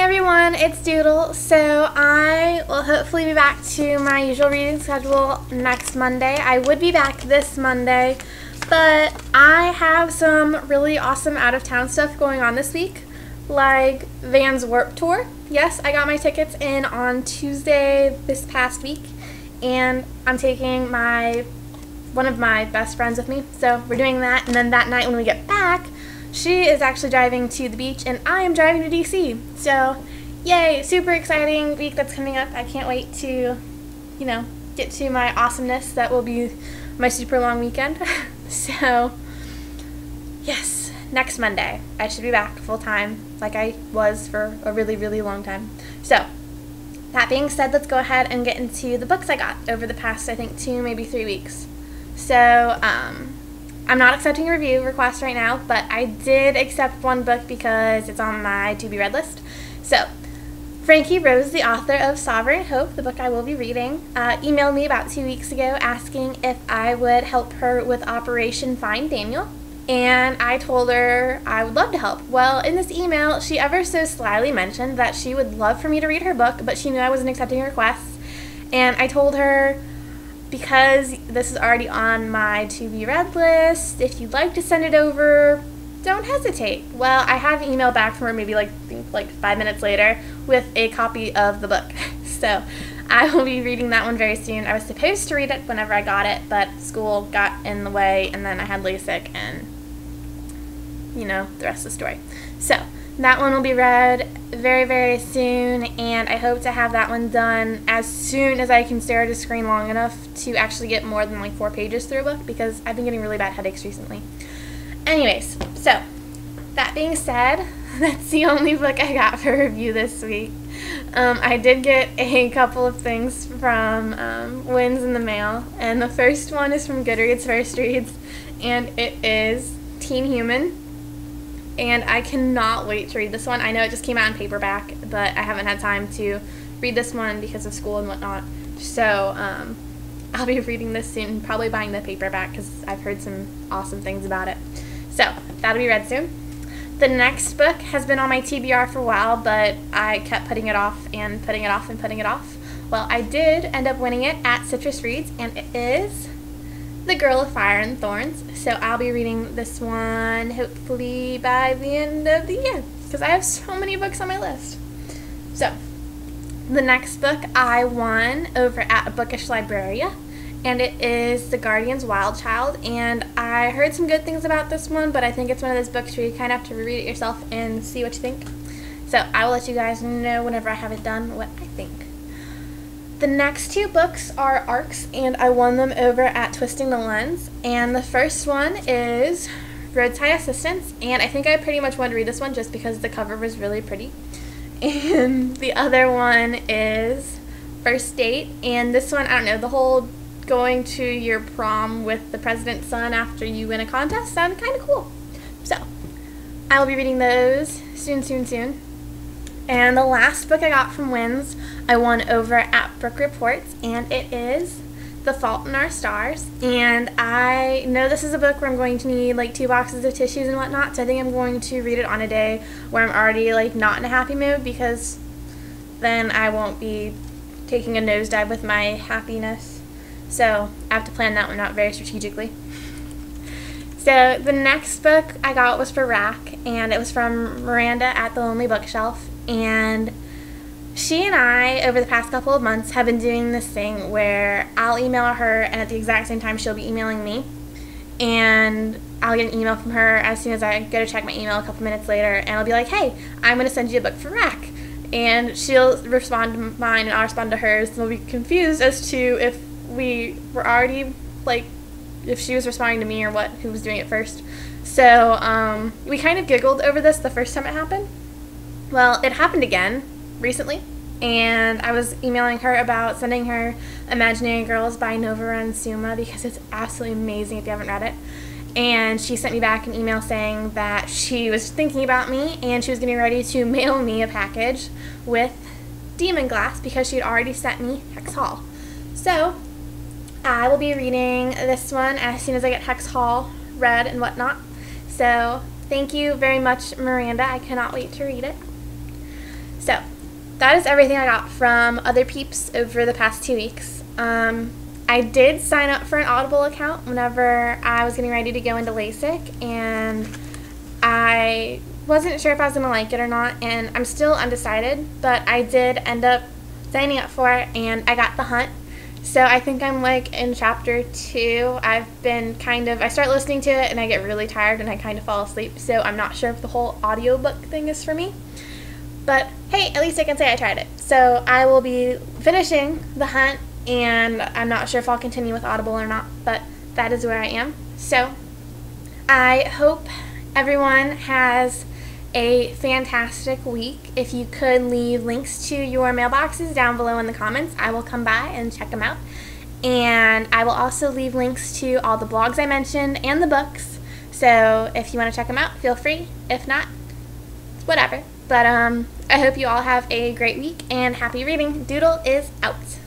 everyone, it's Doodle. So I will hopefully be back to my usual reading schedule next Monday. I would be back this Monday, but I have some really awesome out-of-town stuff going on this week, like Van's Warped Tour. Yes, I got my tickets in on Tuesday this past week, and I'm taking one of my best friends with me. So we're doing that, and then that night when we get back, she is actually driving to the beach, and I am driving to DC. So, yay, super exciting week that's coming up. I can't wait to, get to my awesomeness. That will be my super long weekend. So, yes, next Monday, I should be back full time like I was for a really, really long time. So, that being said, let's go ahead and get into the books I got over the past, I think, 2, maybe 3 weeks. So, I'm not accepting a review request right now, but I did accept one book because it's on my to-be-read list. So, Frankie Rose, the author of Sovereign Hope, the book I will be reading, emailed me about 2 weeks ago asking if I would help her with Operation Find Daniel, and I told her I would love to help. Well, in this email, she ever so slyly mentioned that she would love for me to read her book, but she knew I wasn't accepting requests, and I told her, because this is already on my to-be-read list, if you'd like to send it over, don't hesitate. Well, I have an email back from her maybe like 5 minutes later with a copy of the book. So I will be reading that one very soon. I was supposed to read it whenever I got it, but school got in the way, and then I had LASIK, and the rest of the story. So that one will be read very, very soon, and I hope to have that one done as soon as I can stare at a screen long enough to actually get more than like 4 pages through a book, because I've been getting really bad headaches recently. Anyways, so that being said, that's the only book I got for review this week. I did get a couple of things from Wins in the mail, and the first one is from Goodreads First Reads, and it is Teen Human. And I cannot wait to read this one. I know it just came out in paperback, but I haven't had time to read this one because of school and whatnot. So I'll be reading this soon, probably buying the paperback because I've heard some awesome things about it. So that'll be read soon. The next book has been on my TBR for a while, but I kept putting it off and putting it off and putting it off. Well, I did end up winning it at Citrus Reads, and it is The Girl of Fire and Thorns. So I'll be reading this one hopefully by the end of the year, because I have so many books on my list. So the next book I won over at Bookish Libraria, and it is The Guardian's Wild Child, and I heard some good things about this one, but I think it's one of those books where you kind of have to read it yourself and see what you think. So I will let you guys know whenever I have it done what I think. The next 2 books are ARCs, and I won them over at Twisting the Lens. And the first one is Roadside Assistance, and I think I pretty much wanted to read this one just because the cover was really pretty. And the other one is First Date, and this one, I don't know, the whole going to your prom with the president's son after you win a contest sounded kind of cool. So I will be reading those soon. And the last book I got from Wins, I won over at Book Reports, and it is The Fault in Our Stars. And I know this is a book where I'm going to need like 2 boxes of tissues and whatnot, so I think I'm going to read it on a day where I'm already like not in a happy mood, because then I won't be taking a nosedive with my happiness. So I have to plan that one out very strategically. So the next book I got was for Rack, and it was from Miranda at the Lonely Bookshelf. And she and I, over the past couple of months, have been doing this thing where I'll email her, and at the exact same time she'll be emailing me. And I'll get an email from her as soon as I go to check my email a couple minutes later, and I'll be like, hey, I'm going to send you a book for Rack. And she'll respond to mine, and I'll respond to hers, and we'll be confused as to if we were already, like, if she was responding to me or who was doing it first. So we kind of giggled over this the first time it happened. Well, it happened again recently, and I was emailing her about sending her Imaginary Girls by Nova and Suma, because it's absolutely amazing if you haven't read it. And she sent me back an email saying that she was thinking about me, and she was getting ready to mail me a package with Demon Glass because she had already sent me Hex Hall. So I will be reading this one as soon as I get Hex Hall read and whatnot. So thank you very much, Miranda. I cannot wait to read it. So that is everything I got from other peeps over the past 2 weeks. I did sign up for an Audible account whenever I was getting ready to go into LASIK, and I wasn't sure if I was going to like it or not, and I'm still undecided, but I did end up signing up for it, and I got The Hunt. So I think I'm like in chapter 2. I start listening to it and I get really tired and I kind of fall asleep, so I'm not sure if the whole audiobook thing is for me. But hey, at least I can say I tried it. So I will be finishing The Hunt, and I'm not sure if I'll continue with Audible or not, but that is where I am. So I hope everyone has a fantastic week. If you could leave links to your mailboxes down below in the comments, I will come by and check them out. And I will also leave links to all the blogs I mentioned and the books. So if you want to check them out, feel free. If not, whatever. But I hope you all have a great week and happy reading. Doodle is out.